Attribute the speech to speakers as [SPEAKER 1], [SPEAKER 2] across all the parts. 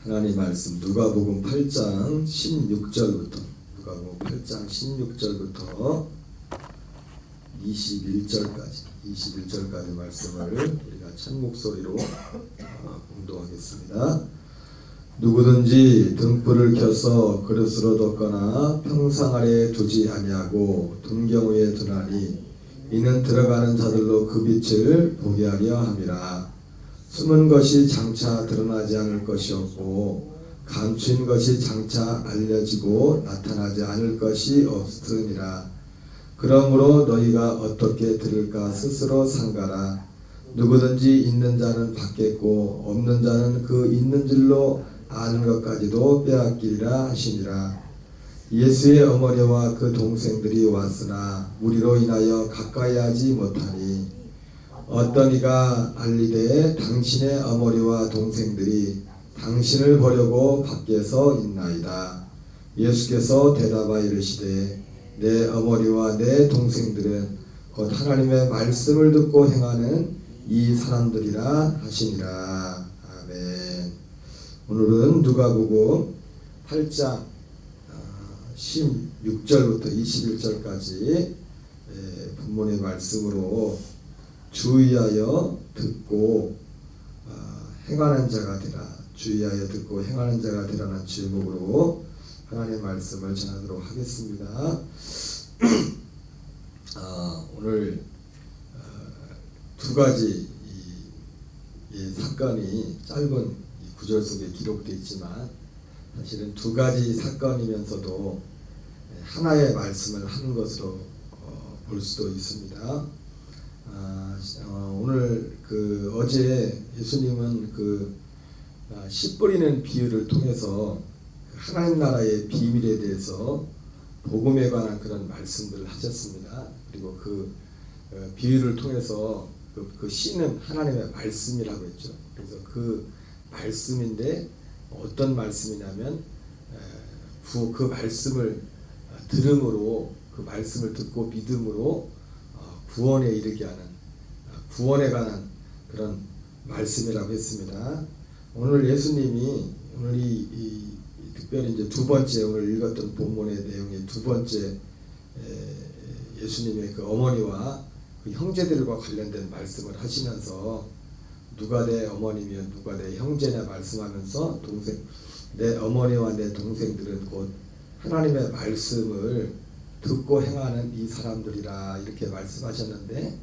[SPEAKER 1] 하나님 말씀 누가복음 8장 16절부터 누가복음 8장 16절부터 21절까지 말씀을 우리가 첫 목소리로 공독하겠습니다. 누구든지 등불을 켜서 그릇으로 뒀거나 평상 아래에 두지 아니하고 등경 위에 두나니 이는 들어가는 자들로 그 빛을 보게 하려 함이라. 숨은 것이 장차 드러나지 않을 것이었고 감추인 것이 장차 알려지고 나타나지 않을 것이 없으니라. 그러므로 너희가 어떻게 들을까 스스로 상가라. 누구든지 있는 자는 받겠고 없는 자는 그 있는 줄로 아는 것까지도 빼앗기리라 하시니라. 예수의 어머니와 그 동생들이 왔으나 무리로 인하여 가까이 하지 못하니 어떤 이가 알리되 당신의 어머니와 동생들이 당신을 보려고 밖에서 있나이다. 예수께서 대답하여 이르시되 내 어머니와 내 동생들은 곧 하나님의 말씀을 듣고 행하는 이 사람들이라 하시니라. 아멘. 오늘은 누가복음 8장 16절부터 21절까지 본문의 말씀으로 주의하여 듣고 행하는 자가 되라. 주의하여 듣고 행하는 자가 되라는 제목으로 하나님의 말씀을 전하도록 하겠습니다. 오늘 두 가지 이 사건이 짧은 구절 속에 기록되어 있지만 사실은 두 가지 사건이면서도 하나의 말씀을 하는 것으로 볼 수도 있습니다. 오늘 어제 예수님은 씨 뿌리는 비유를 통해서 하나님 나라의 비밀에 대해서 복음에 관한 그런 말씀들을 하셨습니다. 그리고 비유를 통해서 그 씨는 하나님의 말씀이라고 했죠. 그래서 그 말씀인데 어떤 말씀이냐면 그 말씀을 들음으로 그 말씀을 듣고 믿음으로 구원에 이르게 하는 구원에 관한 그런 말씀이라고 했습니다. 오늘 예수님이 오늘 특별히 이제 두 번째 오늘 읽었던 본문의 내용의 두 번째 예수님의 그 어머니와 그 형제들과 관련된 말씀을 하시면서 누가 내 어머니며 누가 내 형제냐 말씀하면서 내 어머니와 내 동생들은 곧 하나님의 말씀을 듣고 행하는 이 사람들이라 이렇게 말씀하셨는데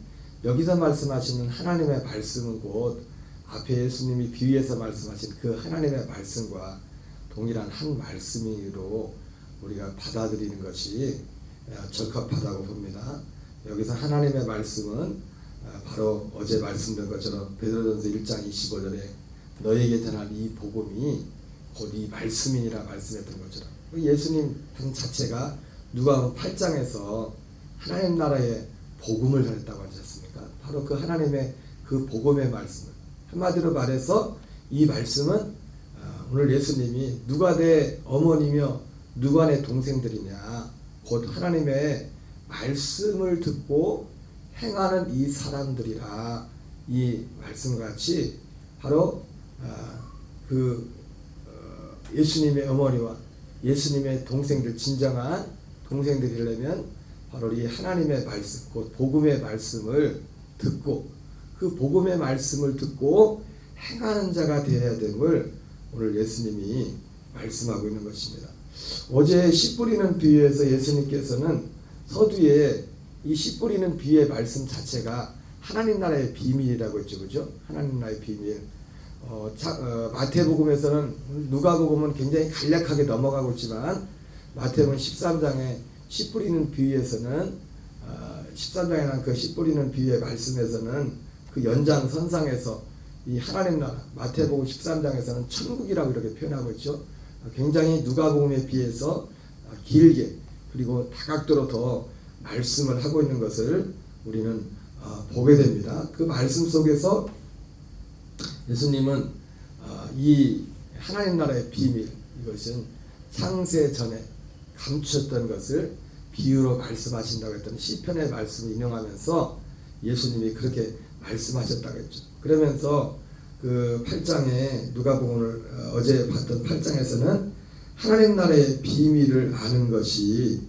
[SPEAKER 1] 여기서 말씀하시는 하나님의 말씀은 곧 앞에 예수님이 비유해서 말씀하신 그 하나님의 말씀과 동일한 한 말씀으로 우리가 받아들이는 것이 적합하다고 봅니다. 여기서 하나님의 말씀은 바로 어제 말씀드린 것처럼 베드로전서 1장 25절에 너에게 전한 이 복음이 곧 이 말씀이니라 말씀했던 것처럼 예수님 한 자체가 누가복음 8장에서 하나님 나라의 복음을 전했다고 하지 않습니까? 바로 그 하나님의 그 복음의 말씀을 한마디로 말해서 이 말씀은 오늘 예수님이 누가 내 어머니며 누가 내 동생들이냐 곧 하나님의 말씀을 듣고 행하는 이 사람들이라 이 말씀같이 바로 예수님의 어머니와 예수님의 동생들 진정한 동생들이려면 바로 이 하나님의 말씀 곧 복음의 말씀을 듣고 그 복음의 말씀을 듣고 행하는 자가 되어야 됨을 오늘 예수님이 말씀하고 있는 것입니다. 어제 씨 뿌리는 비유에서 예수님께서는 서두에 이 씨 뿌리는 비유의 말씀 자체가 하나님 나라의 비밀이라고 했죠. 그죠? 하나님 나라의 비밀. 마태복음에서는 누가복음은 굉장히 간략하게 넘어가고 있지만 마태복음 13장에 씨 뿌리는 비유에서는 13장에 난 그 씨 뿌리는 비유의 말씀에서는 그 연장선상에서 이 하나님 나라 마태복음 13장에서는 천국이라고 이렇게 표현하고 있죠. 굉장히 누가복음에 비해서 길게 그리고 다각도로 더 말씀을 하고 있는 것을 우리는 보게 됩니다. 그 말씀 속에서 예수님은 이 하나님 나라의 비밀 이것은 창세 전에 감추었던 것을 비유로 말씀하신다고 했던 시편의 말씀을 인용하면서 예수님이 그렇게 말씀하셨다고 했죠. 그러면서 그 8장에 누가복음을 어제 봤던 8장에서는 하나님 나라의 비밀을 아는 것이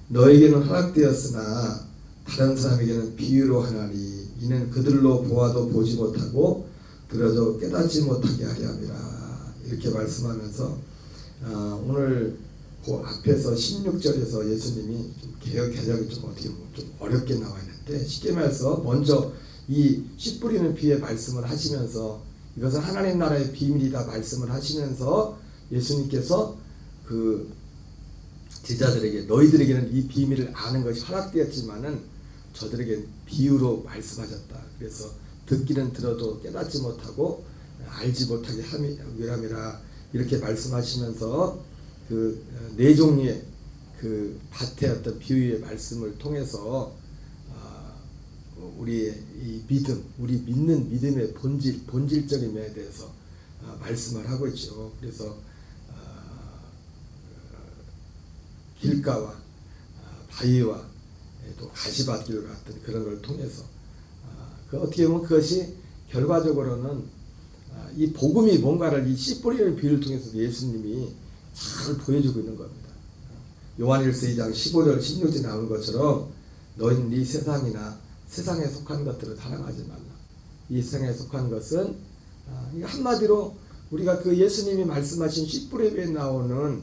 [SPEAKER 1] 너에게는 허락되었으나 다른 사람에게는 비유로 하나니 이는 그들로 보아도 보지 못하고 들어도 깨닫지 못하게 하려 함이라. 이렇게 말씀하면서 오늘 그 앞에서 16절에서 예수님이 개혁이 좀 어떻게 보면 좀 어렵게 나와 있는데, 쉽게 말해서 먼저 이 씨 뿌리는 비유의 말씀을 하시면서 이것은 하나님 나라의 비밀이다 말씀을 하시면서 예수님께서 그 제자들에게 너희들에게는 이 비밀을 아는 것이 허락되었지만은 저들에게 비유로 말씀하셨다. 그래서 듣기는 들어도 깨닫지 못하고 알지 못하게 함이라 이렇게 말씀하시면서 그 네 종류의 그 밭의 어떤 비유의 말씀을 통해서 우리의 이 믿음, 우리 믿는 믿음의 본질적임에 대해서 말씀을 하고 있죠. 그래서 길가와 바위와 또 가시밭길 같은 그런 걸 통해서 그 어떻게 보면 그것이 결과적으로는 이 복음이 뭔가를 이 씨 뿌리는 비유를 통해서 예수님이 잘 보여주고 있는 겁니다. 요한일서 2장 15절 16절에 나오는 것처럼 너희는 이 세상이나 세상에 속한 것들을 사랑하지 말라. 이 세상에 속한 것은 한마디로 우리가 그 예수님이 말씀하신 씨 뿌리에 나오는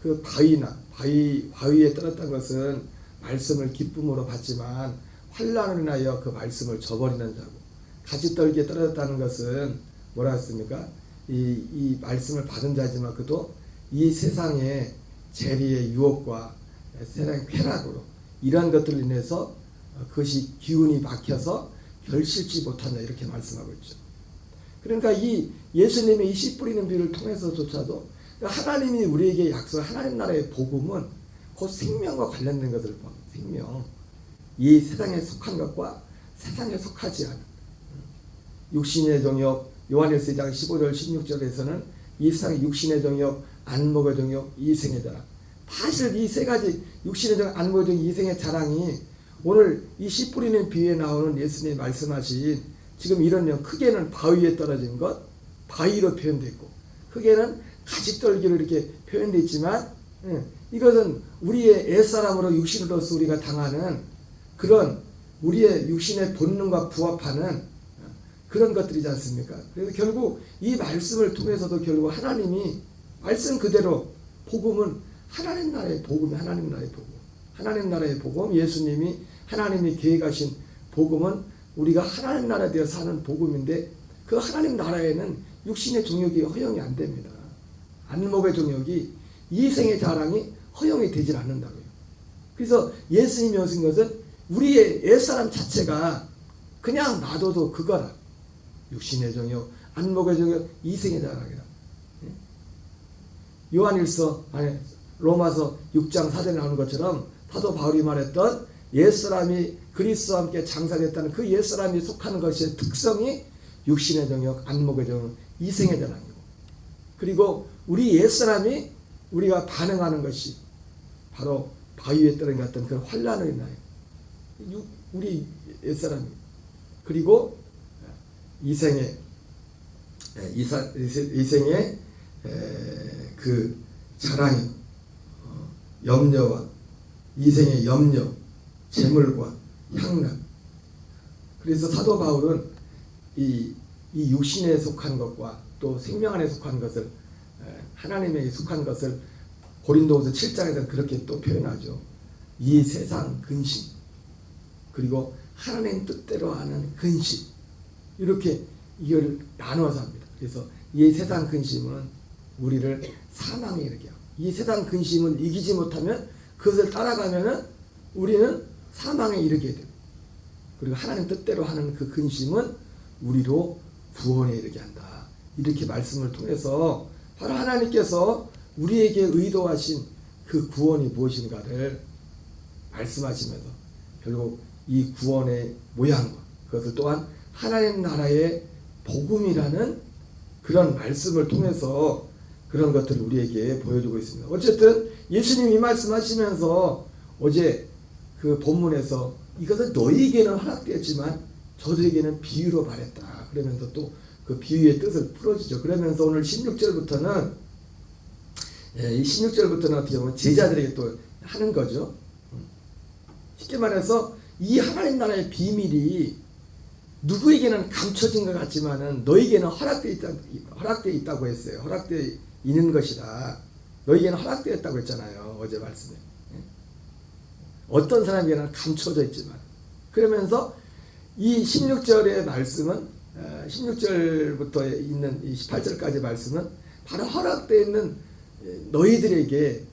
[SPEAKER 1] 그 바위에 떨어졌던 것은 말씀을 기쁨으로 받지만 환난을 인하여 그 말씀을 저버리는 자고, 가시떨기에 떨어졌다는 것은 뭐라 했습니까? 이 말씀을 받은 자지만 그도 이 세상의 재리의 유혹과 세상의 쾌락으로 이러한 것들로 인해서 그것이 기운이 막혀서 결실치 못한다 이렇게 말씀하고 있죠. 그러니까 이 예수님의 이 씨 뿌리는 비유를 통해서조차도 하나님이 우리에게 약속한 하나님 나라의 복음은 곧 생명과 관련된 것을 봅니다. 생명. 이 세상에 속한 것과 세상에 속하지 않은 육신의 정욕, 요한일서 2장 15절 16절에서는 이 세상의 육신의 정욕, 안목의 정욕, 이생의 자랑. 사실 이 세 가지 육신의 정욕, 안목의 정욕, 이생의 자랑이 오늘 이 씨 뿌리는 비유에 나오는 예수님이 말씀하신 지금 이런 크게는 바위에 떨어진 것, 바위로 표현되어 있고, 크게는 가시떨기로 이렇게 표현되어 있지만 이것은 우리의 옛사람으로 육신으로서 우리가 당하는 그런 우리의 육신의 본능과 부합하는 그런 것들이지 않습니까? 그래서 결국 이 말씀을 통해서도 결국 하나님이 말씀 그대로 복음은 하나님 나라의 복음이 하나님 나라의 복음. 하나님 나라의 복음, 예수님이 하나님이 계획하신 복음은 우리가 하나님 나라에 되어 사는 복음인데 그 하나님 나라에는 육신의 정욕이 허용이 안 됩니다. 안목의 정욕이 이생의 자랑이 허용이 되질 않는다고요. 그래서 예수님이 오신 것은 우리의 옛사람 자체가 그냥 놔둬도 그거라. 육신의 정욕, 안목의 정욕, 이생의 자랑이라. 로마서 6장 4절에 나오는 것처럼 사도 바울이 말했던 옛사람이 그리스도와 함께 장사됐다는 그 옛사람이 속하는 것의 특성이 육신의 정욕, 안목의 정욕, 이생의 자랑이고, 그리고 우리 옛사람이 우리가 반응하는 것이 바로 바위에 떨어진 같은 그런 환난을 인하여 우리 옛사람이, 그리고 이생의 그 자랑이 염려와 이생의 염려, 재물과 향락. 그래서 사도 바울은 이 육신에 속한 것과 또 생명 안에 속한 것을, 하나님에게 속한 것을 고린도후서 7장에서 그렇게 또 표현하죠. 이 세상 근심, 그리고 하나님 뜻대로 하는 근심, 이렇게 이걸 나누어서 합니다. 그래서 이 세상 근심은 우리를 사망에 이르게 하고, 이 세상 근심을 이기지 못하면 그것을 따라가면은 우리는 사망에 이르게 됩니다. 그리고 하나님 뜻대로 하는 그 근심은 우리로 구원에 이르게 한다. 이렇게 말씀을 통해서 바로 하나님께서 우리에게 의도하신 그 구원이 무엇인가를 말씀하시면서 결국 이 구원의 모양과 그것을 또한 하나님 나라의 복음이라는 그런 말씀을 통해서 그런 것들을 우리에게 보여주고 있습니다. 어쨌든 예수님이 말씀하시면서 어제 그 본문에서 이것은 너희에게는 허락되었지만 저들에게는 비유로 말했다. 그러면서 또 그 비유의 뜻을 풀어주죠. 그러면서 오늘 16절부터는 이 16절부터는 어떻게 보면 제자들에게 또 하는 거죠. 쉽게 말해서 이 하나님 나라의 비밀이 누구에게는 감춰진 것 같지만은 너에게는 허락되어 있다고 했어요. 허락되어 있는 것이다. 너에게는 허락되었다고 했잖아요. 어제 말씀에. 어떤 사람에게는 감춰져 있지만. 그러면서 이 16절의 말씀은 16절부터 있는 이 18절까지 말씀은 바로 허락되어 있는 너희들에게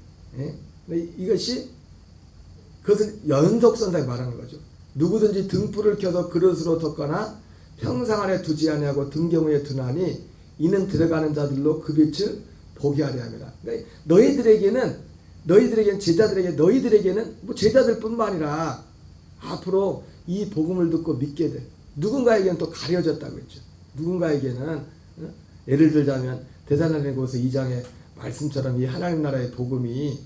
[SPEAKER 1] 이것이 그것을 연속선상에 말하는 거죠. 누구든지 등불을 켜서 그릇으로 덮거나 평상 안에 두지 아니하고 등경에 두나니 이는 들어가는 자들로 그 빛을 보게 하려 함이라. 그러니까 너희들에게는 제자들에게 너희들에게는 뭐 제자들뿐만 아니라 앞으로 이 복음을 듣고 믿게 돼. 누군가에게는 또 가려졌다고 했죠. 누군가에게는 예를 들자면 데살로니가서 2장의 말씀처럼 이 하나님 나라의 복음이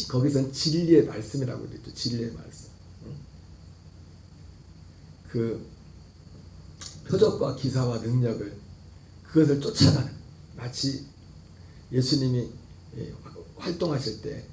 [SPEAKER 1] 거기선 진리의 말씀이라고 그랬죠. 진리의 말씀. 그 표적과 기사와 능력을 그것을 쫓아가는 마치 예수님이 활동하실 때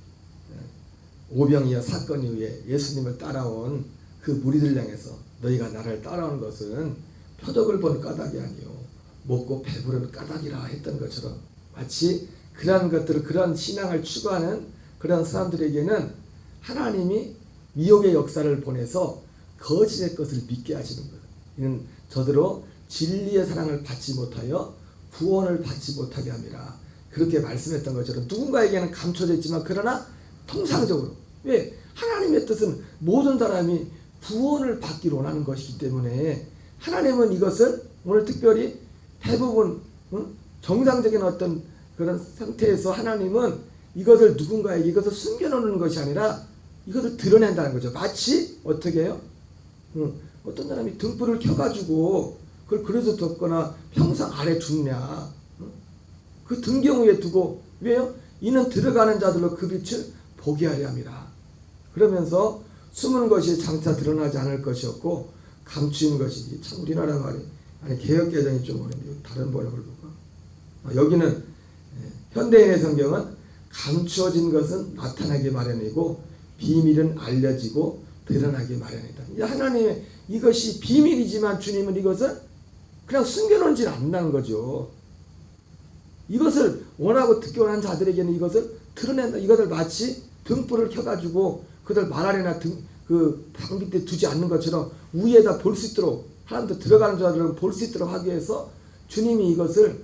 [SPEAKER 1] 오병이어 사건 이후에 예수님을 따라온 그 무리들 향해서 너희가 나를 따라오는 것은 표적을 본 까닭이 아니요 먹고 배부른 까닭이라 했던 것처럼 마치 그러한 것들을 그런 신앙을 추구하는 그런 사람들에게는 하나님이 미혹의 역사를 보내서 거짓의 것을 믿게 하시는 거예요. 이는 저더러 진리의 사랑을 받지 못하여 구원을 받지 못하게 함이라. 그렇게 말씀했던 것처럼 누군가에게는 감춰져 있지만 그러나 통상적으로 왜? 하나님의 뜻은 모든 사람이 구원을 받기를 원하는 것이기 때문에 하나님은 이것을 오늘 특별히 대부분 정상적인 어떤 그런 상태에서 하나님은 이것을 누군가에게 이것을 숨겨놓는 것이 아니라 이것을 드러낸다는 거죠. 마치 어떻게 해요? 어떤 사람이 등불을 켜가지고 그걸 그릇에 덮거나 평상 아래 두냐? 그 등경 위에 두고 왜요? 이는 들어가는 자들로 그 빛을 보게 하려 함이라. 그러면서 숨은 것이 장차 드러나지 않을 것이었고 감추인 것이지. 참 우리나라 말이 아니 개역개정이 좀 어려운데 다른 번역을 볼까? 여기는 현대인의 성경은 감추어진 것은 나타나기 마련이고 비밀은 알려지고 드러나기 마련이다. 하나님의 이것이 비밀이지만 주님은 이것을 그냥 숨겨놓지 않는다는 거죠. 이것을 원하고 듣기 원하는 자들에게는 이것을 드러낸다. 이것을 마치 등불을 켜가지고 그들 말 아래나 그 방 밑에 두지 않는 것처럼 위에다 볼 수 있도록 사람들 들어가는 자들은 볼 수 있도록 하기 위해서 주님이 이것을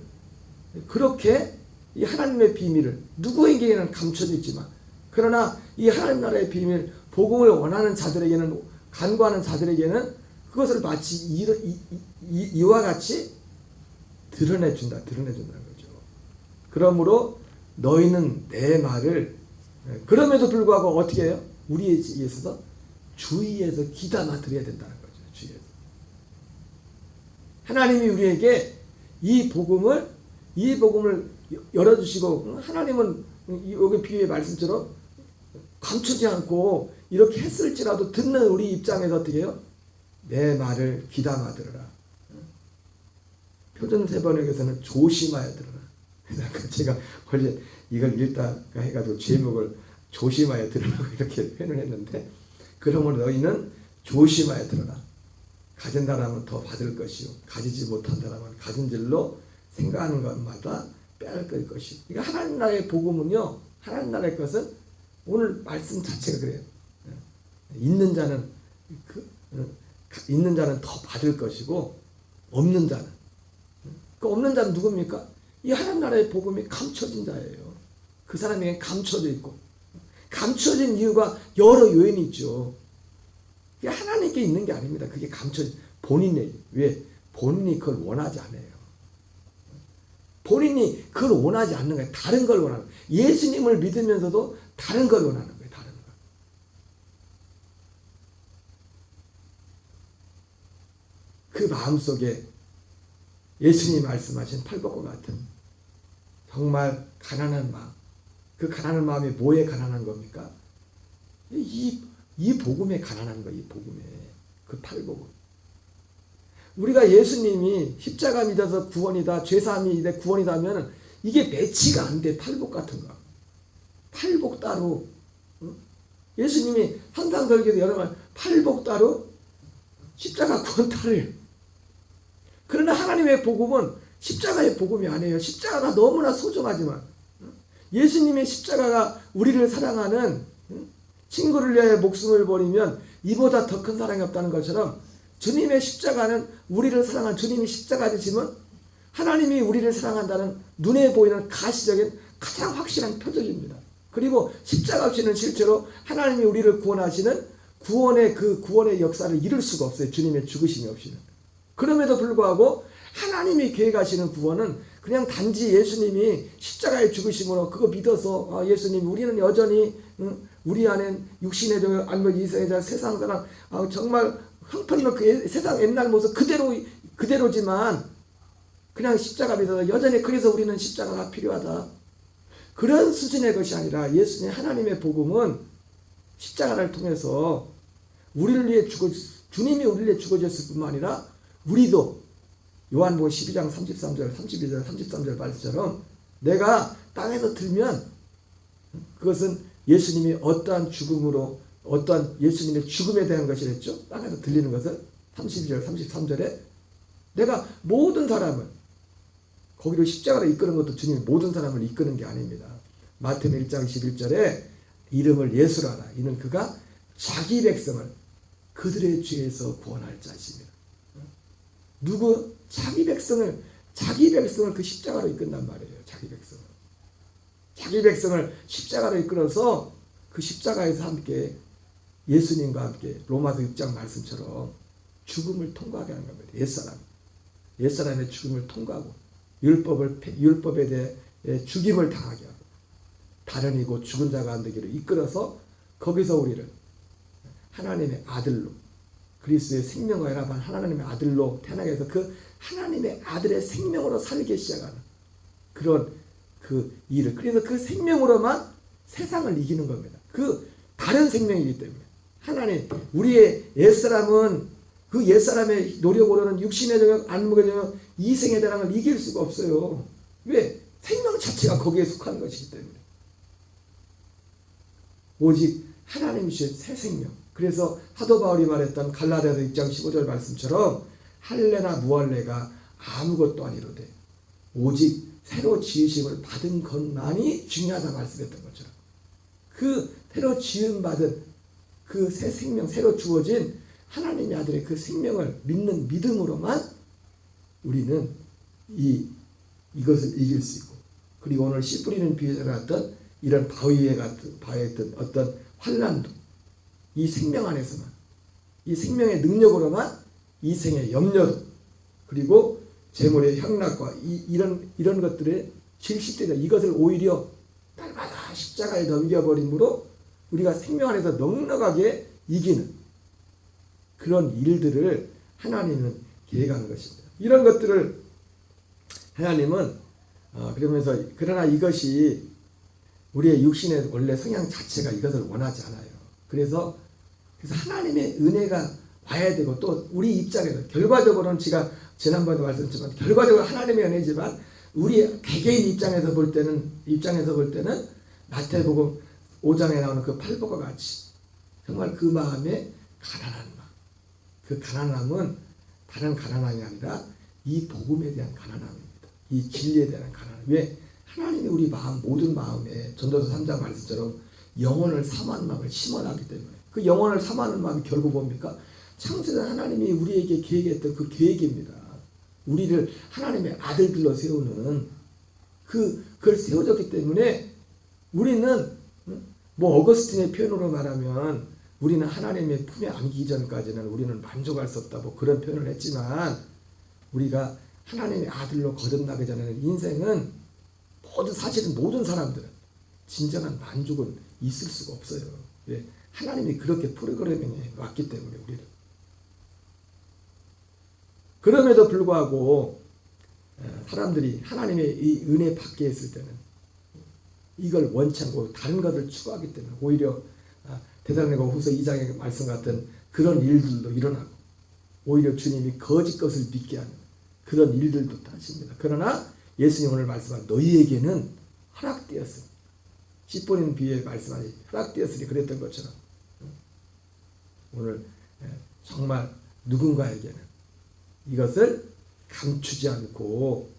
[SPEAKER 1] 그렇게 이 하나님의 비밀을 누구에게는 감춰져 있지만 그러나 이 하나님 나라의 비밀 복음을 원하는 자들에게는 간구하는 자들에게는 그것을 마치 이와 같이 드러내준다는 거죠. 그러므로 너희는 내 말을 그럼에도 불구하고 어떻게 해요? 우리에 있어서 주의해서 귀담아 들어야 된다는 거죠. 주의해서. 하나님이 우리에게 이 복음을 열어주시고 하나님은 여기 비유의 말씀처럼 감추지 않고 이렇게 했을지라도 듣는 우리 입장에서 어떻게 해요? 내 말을 귀담아 들으라. 표준세번역에서는 조심하여 들으라. 제가 원래 이걸 읽다가 해가지고 제목을 조심하여 들으라고 이렇게 표현을 했는데 그러므로 너희는 조심하여 들으라. 가진 사람은 더 받을 것이요 가지지 못한 사람은 가진 줄로 생각하는 것마다 빼앗을 것이요. 그러니까 하나님 나라의 복음은요, 하나님 나라의 것은 오늘 말씀 자체가 그래요. 있는 자는 더 받을 것이고 없는 자는 그 없는 자는 누굽니까? 이 하나님 나라의 복음이 감춰진 자예요. 그 사람에게 감춰져 있고 감춰진 이유가 여러 요인이 있죠. 그게 하나님께 있는 게 아닙니다. 그게 감춰진 본인의 왜? 본인이 그걸 원하지 않아요. 본인이 그걸 원하지 않는 거예요. 다른 걸 원하는 거예요. 예수님을 믿으면서도 다른 걸 원하는 거예요. 다른 걸. 그 마음속에 예수님이 말씀하신 팔복과 같은 정말 가난한 마음. 그 가난한 마음이 뭐에 가난한 겁니까? 이 복음에 가난한 거예요. 이 복음에. 그 팔복음. 우리가 예수님이 십자가 믿어서 구원이다, 죄사함이 구원이다 하면 이게 매치가 안 돼. 팔복 같은 거. 팔복 따로. 예수님이 산상설교도 여러 번 팔복 따로, 십자가 구원 따로요. 그러나 하나님의 복음은 십자가의 복음이 아니에요. 십자가가 너무나 소중하지만 예수님의 십자가가 우리를 사랑하는, 친구를 위하여 목숨을 버리면 이보다 더 큰 사랑이 없다는 것처럼 주님의 십자가는 우리를 사랑한 주님이 십자가 되시면 하나님이 우리를 사랑한다는 눈에 보이는 가시적인 가장 확실한 표적입니다. 그리고 십자가 없이는 실제로 하나님이 우리를 구원하시는 구원의 역사를 이룰 수가 없어요. 주님의 죽으심이 없이는. 그럼에도 불구하고 하나님이 계획하시는 구원은 그냥 단지 예수님이 십자가의 죽으심으로 그거 믿어서 예수님 우리는 여전히 우리 안엔 육신의 종을 아니면 이세의 세상 사람 정말 형편없는 그 세상 옛날 모습 그대로지만 그냥 십자가 믿어서 여전히 그래서 우리는 십자가가 필요하다. 그런 수준의 것이 아니라 예수님 하나님의 복음은 십자가를 통해서 우리를 위해 주님이 우리를 위해 죽어졌을 뿐만 아니라 우리도 요한복음 12장 33절 32절 33절 말씀처럼 내가 땅에서 들면 그것은 예수님이 어떠한 죽음으로 어떠한 예수님의 죽음에 대한 것이랬죠. 땅에서 들리는 것은 32절 33절에 내가 모든 사람을 거기로 십자가로 이끄는 것도 주님이 모든 사람을 이끄는 게 아닙니다. 마태복음 1장 11절에 이름을 예수로 하라. 이는 그가 자기 백성을 그들의 죄에서 구원할 자십니다. 누구? 자기 백성을 그 십자가로 이끈단 말이에요. 자기 백성을 십자가로 이끌어서 그 십자가에서 함께 예수님과 함께 로마서 6장 말씀처럼 죽음을 통과하게 하는 겁니다. 옛사람의 죽음을 통과하고 율법에 대해 죽임을 당하게 하고 다른 이고 죽은 자가 안 되기로 이끌어서 거기서 우리를 하나님의 아들로 그리스도의 생명과 연합한 하나님의 아들로 태어나게 해서 그 하나님의 아들의 생명으로 살게 시작하는 그런 그 일을, 그래서 그 생명으로만 세상을 이기는 겁니다. 그 다른 생명이기 때문에 하나님 우리의 옛사람은 그 옛사람의 노력으로는 육신의 정욕, 안목의 정욕, 이생의 대랑을 이길 수가 없어요. 왜? 생명 자체가 거기에 속하는 것이기 때문에. 오직 하나님이 주신 새 생명. 그래서 사도 바울이 말했던 갈라디아서 6장 15절 말씀처럼 할례나 무할례가 아무것도 아니로되 오직 새로 지으심을 받은 것만이 중요하다 말씀했던 것처럼 그 새로 지음받은 그 새 생명, 새로 주어진 하나님의 아들의 그 생명을 믿는 믿음으로만 우리는 이것을 이길 수 있고, 그리고 오늘 씨 뿌리는 비유에 나왔던 이런 바위에 있던 어떤 환난도 이 생명 안에서만, 이 생명의 능력으로만 이 생의 염려도, 그리고 재물의 향락과 이런 것들의 실시되다 이것을 오히려 날마다 십자가에 넘겨버림으로 우리가 생명 안에서 넉넉하게 이기는 그런 일들을 하나님은 계획하는 것입니다. 이런 것들을 하나님은 그러면서 그러나 이것이 우리의 육신의 원래 성향 자체가 이것을 원하지 않아요. 그래서 하나님의 은혜가 와야 되고, 또 우리 입장에서 결과적으로는 제가 지난번에도 말씀드렸지만 결과적으로 하나님의 은혜지만 우리 개개인 입장에서 볼 때는 마태복음 5장에 나오는 그 팔복과 같이 정말 그 마음에 가난한 마음, 그 가난함은 다른 가난함이 아니라 이 복음에 대한 가난함입니다. 이 진리에 대한 가난함. 왜? 하나님이 우리 마음, 모든 마음에 전도서 3장 말씀처럼 영혼을 사모하는 마음을 심어놨기 때문에, 그 영혼을 사모하는 마음이 결국 뭡니까? 창세전 하나님이 우리에게 계획했던 그 계획입니다. 우리를 하나님의 아들들로 세우는 그걸 세워졌기 때문에 우리는 어거스틴의 표현으로 말하면 우리는 하나님의 품에 안기기 전까지는 우리는 만족할 수 없다, 그런 표현을 했지만, 우리가 하나님의 아들로 거듭나기 전에는 인생은 사실은 모든 사람들은 진정한 만족은 있을 수가 없어요. 왜? 하나님이 그렇게 프로그래밍해 왔기 때문에 우리를. 그럼에도 불구하고 사람들이 하나님의 이 은혜 받게 했을 때는 이걸 원치 않고 다른 것을 추구하기 때문에 오히려 데살로니가 후서 2장의 말씀 같은 그런 일들도 일어나고, 오히려 주님이 거짓 것을 믿게 하는 그런 일들도 다 하십니다. 그러나 예수님 오늘 말씀한 너희에게는 허락되었으니, 씨뿌린 비유에 말씀하니 허락되었으니 그랬던 것처럼 오늘 정말 누군가에게는 이것을 감추지 않고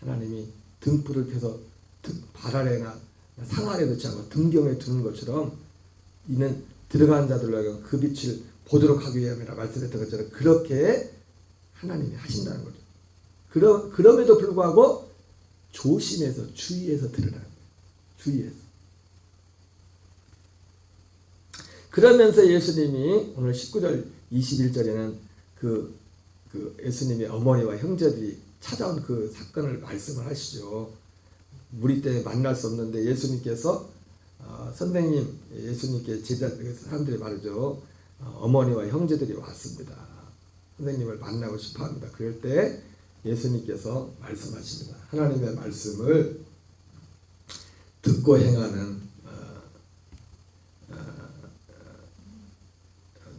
[SPEAKER 1] 하나님이 등불을 펴서 발 아래나 상 아래 넣지 않고 등경에 두는 것처럼 이는 들어간 자들로 그 빛을 보도록 하기 위함이라 말씀했던 것처럼 그렇게 하나님이 하신다는 거죠. 그럼에도 불구하고 조심해서 주의해서 들으라는 거예요. 주의해서. 그러면서 예수님이 오늘 19절 21절에는 그 예수님의 어머니와 형제들이 찾아온 그 사건을 말씀을 하시죠. 무리 때 만날 수 없는데 예수님께서 선생님, 예수님께 제자 사람들이 말이죠. 어머니와 형제들이 왔습니다. 선생님을 만나고 싶어합니다. 그럴 때 예수님께서 말씀하십니다. 하나님의 말씀을 듣고 행하는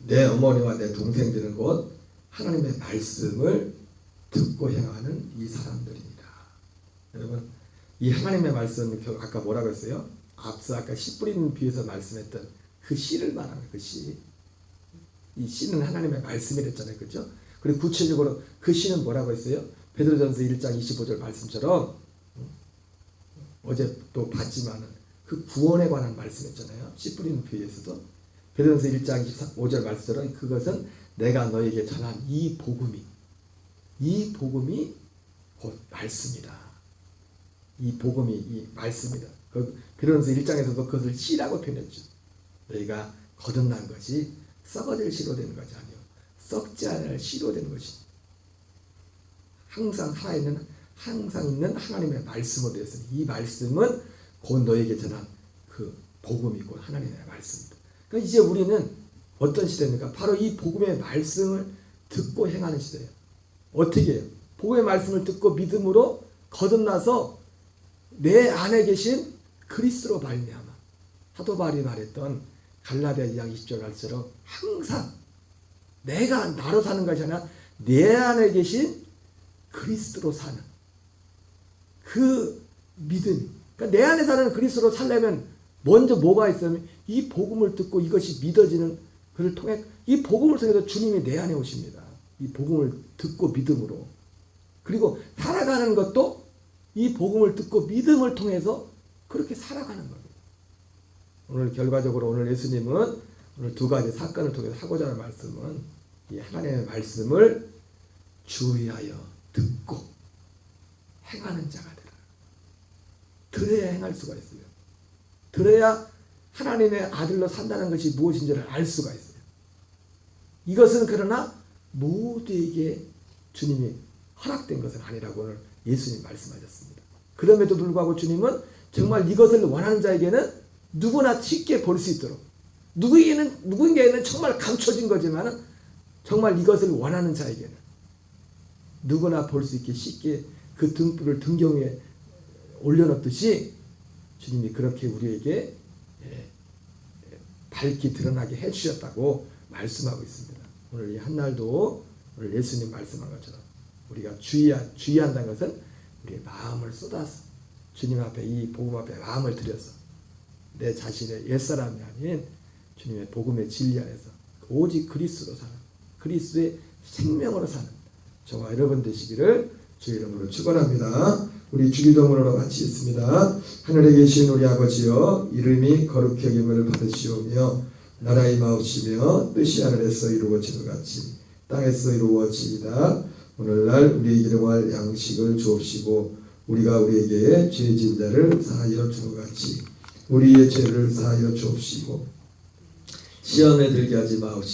[SPEAKER 1] 내 어머니와 내 동생들은 곧 하나님의 말씀을 듣고 행하는 이 사람들입니다. 여러분, 이 하나님의 말씀은 아까 뭐라고 했어요? 앞서 아까 씨 뿌리는 비유에서 말씀했던 그 씨를 말하는 그 씨. 이 씨는 하나님의 말씀이랬잖아요. 그렇죠? 그리고 구체적으로 그 씨는 뭐라고 했어요? 베드로전서 1장 25절 말씀처럼 어제 또 봤지만은 그 구원에 관한 말씀했잖아요. 씨 뿌리는 비유에서도 베드로전서 1장 25절 말씀처럼 그것은 내가 너에게 전한 이 복음이 곧 말씀이다. 이 복음이 이 말씀이다. 베드로전서 1장에서도 그것을 씨라고 표현했죠. 너희가 거듭난 것이 썩어질 씨로 되는 것이 아니요 썩지 않을 씨로 되는 것이 항상 살아있는 항상 있는 하나님의 말씀으로 되었으니 이 말씀은 곧 너에게 전한 그 복음이 곧 하나님의 말씀입니다. 그러니까 이제 우리는 어떤 시대입니까? 바로 이 복음의 말씀을 듣고 행하는 시대예요. 어떻게 해요? 복음의 말씀을 듣고 믿음으로 거듭나서 내 안에 계신 그리스도로 말미암아 사도 바울이 말했던 갈라디아 2장 20절 말처럼 항상 내가 나로 사는 것이 아니라 내 안에 계신 그리스도로 사는 그 믿음. 그러니까 내 안에 사는 그리스도로 살려면 먼저 뭐가 있으면 이 복음을 듣고 이것이 믿어지는 그를 통해 이 복음을 통해서 주님이 내 안에 오십니다. 이 복음을 듣고 믿음으로. 그리고 살아가는 것도 이 복음을 듣고 믿음을 통해서 그렇게 살아가는 겁니다. 오늘 결과적으로 오늘 예수님은 오늘 두 가지 사건을 통해서 하고자 하는 말씀은 이 하나님의 말씀을 주의하여 듣고 행하는 자가 되라. 들어야 행할 수가 있어요. 들어야 하나님의 아들로 산다는 것이 무엇인지를 알 수가 있어요. 이것은 그러나 모두에게 주님이 허락된 것은 아니라고 오늘 예수님 말씀하셨습니다. 그럼에도 불구하고 주님은 정말 이것을 원하는 자에게는 누구나 쉽게 볼 수 있도록 누구에게는 정말 감춰진 거지만 정말 이것을 원하는 자에게는 누구나 볼 수 있게 쉽게 그 등불을 등경 위에 올려놓듯이 주님이 그렇게 우리에게 밝히 드러나게 해주셨다고 말씀하고 있습니다. 오늘 이 한날도 오늘 예수님 말씀한 것처럼 우리가 주의한다는 것은 우리의 마음을 쏟아서 주님 앞에 이 복음 앞에 마음을 들여서 내 자신의 옛사람이 아닌 주님의 복음의 진리 안에서 오직 그리스도로 사는 그리스도의 생명으로 사는 저와 여러분 되시기를 주의 이름으로 축원합니다. 우리 주기도문으로 같이 있습니다. 하늘에 계신 우리 아버지여 이름이 거룩히 여김을 받으시오며 나라의 임하옵시며 뜻이 하늘에서 이루어지는 것 같이 땅에서 이루어지이다. 오늘날 우리에게 일용할 양식을 주옵시고 우리가 우리에게 죄진 자를 사하여 주는 것 같이 우리의 죄를 사하여 주옵시고 시험에 들게 하지 마옵시고